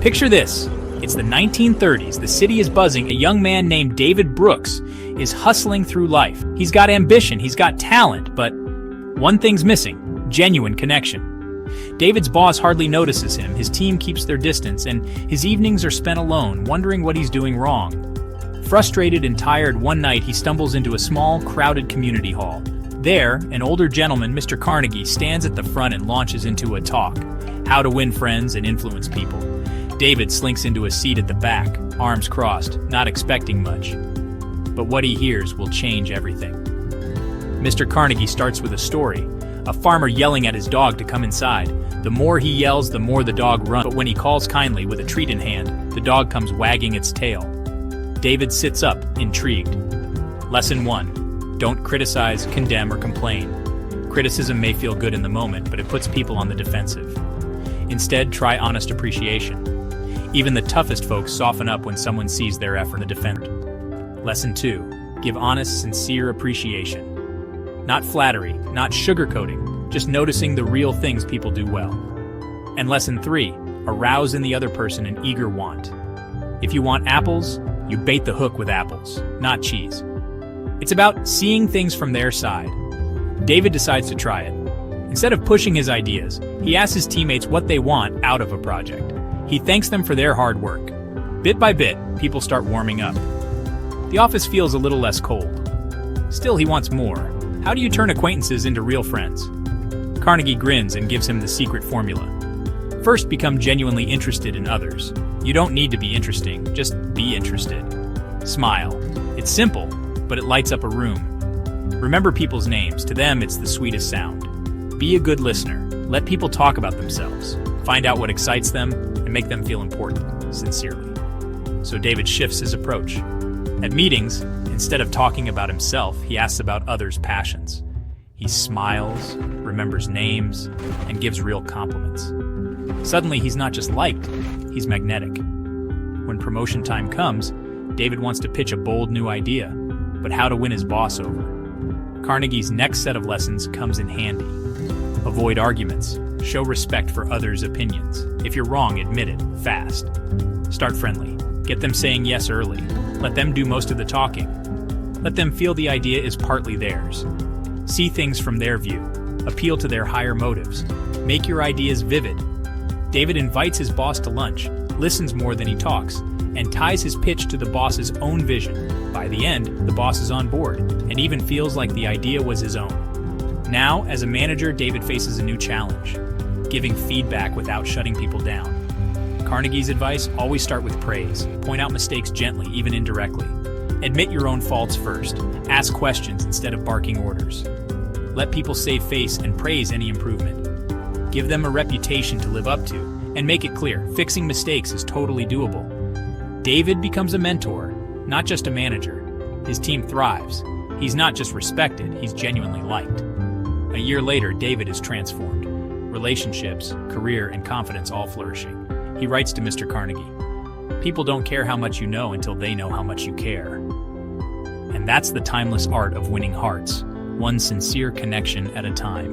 Picture this. It's the 1930s. The city is buzzing. A young man named David Brooks is hustling through life. He's got ambition, he's got talent, but one thing's missing: genuine connection. David's boss hardly notices him, his team keeps their distance, and his evenings are spent alone, wondering what he's doing wrong. Frustrated and tired, one night he stumbles into a small, crowded community hall. There, an older gentleman, Mr. Carnegie, stands at the front and launches into a talk: how to win friends and influence people. David slinks into a seat at the back, arms crossed, not expecting much. But what he hears will change everything. Mr. Carnegie starts with a story: a farmer yelling at his dog to come inside. The more he yells, the more the dog runs. But when he calls kindly with a treat in hand, the dog comes wagging its tail. David sits up, intrigued. Lesson 1. Don't criticize, condemn, or complain. Criticism may feel good in the moment, but it puts people on the defensive. Instead, try honest appreciation. Even the toughest folks soften up when someone sees their effort in the defender. Lesson 2. Give honest, sincere appreciation. Not flattery, not sugarcoating, just noticing the real things people do well. And lesson 3, arouse in the other person an eager want. If you want apples, you bait the hook with apples, not cheese. It's about seeing things from their side. David decides to try it. Instead of pushing his ideas, he asks his teammates what they want out of a project. He thanks them for their hard work. Bit by bit, people start warming up. The office feels a little less cold. Still, he wants more. How do you turn acquaintances into real friends? Carnegie grins and gives him the secret formula. First, become genuinely interested in others. You don't need to be interesting, just be interested. Smile. It's simple, but it lights up a room. Remember people's names. To them, it's the sweetest sound. Be a good listener. Let people talk about themselves. Find out what excites them and make them feel important, sincerely. So David shifts his approach. At meetings, instead of talking about himself, he asks about others' passions. He smiles, remembers names, and gives real compliments. Suddenly, he's not just liked, he's magnetic. When promotion time comes, David wants to pitch a bold new idea, but how to win his boss over. Carnegie's next set of lessons comes in handy. Avoid arguments. Show respect for others' opinions. If you're wrong, admit it, fast. Start friendly. Get them saying yes early. Let them do most of the talking. Let them feel the idea is partly theirs. See things from their view. Appeal to their higher motives. Make your ideas vivid. David invites his boss to lunch, listens more than he talks, and ties his pitch to the boss's own vision. By the end, the boss is on board, and even feels like the idea was his own. Now, as a manager, David faces a new challenge: giving feedback without shutting people down. Carnegie's advice: always start with praise. Point out mistakes gently, even indirectly. Admit your own faults first. Ask questions instead of barking orders. Let people save face and praise any improvement. Give them a reputation to live up to, and make it clear, fixing mistakes is totally doable. David becomes a mentor, not just a manager. His team thrives. He's not just respected, he's genuinely liked. A year later, David is transformed. Relationships, career, and confidence all flourishing. He writes to Mr. Carnegie, "People don't care how much you know until they know how much you care." And that's the timeless art of winning hearts, one sincere connection at a time.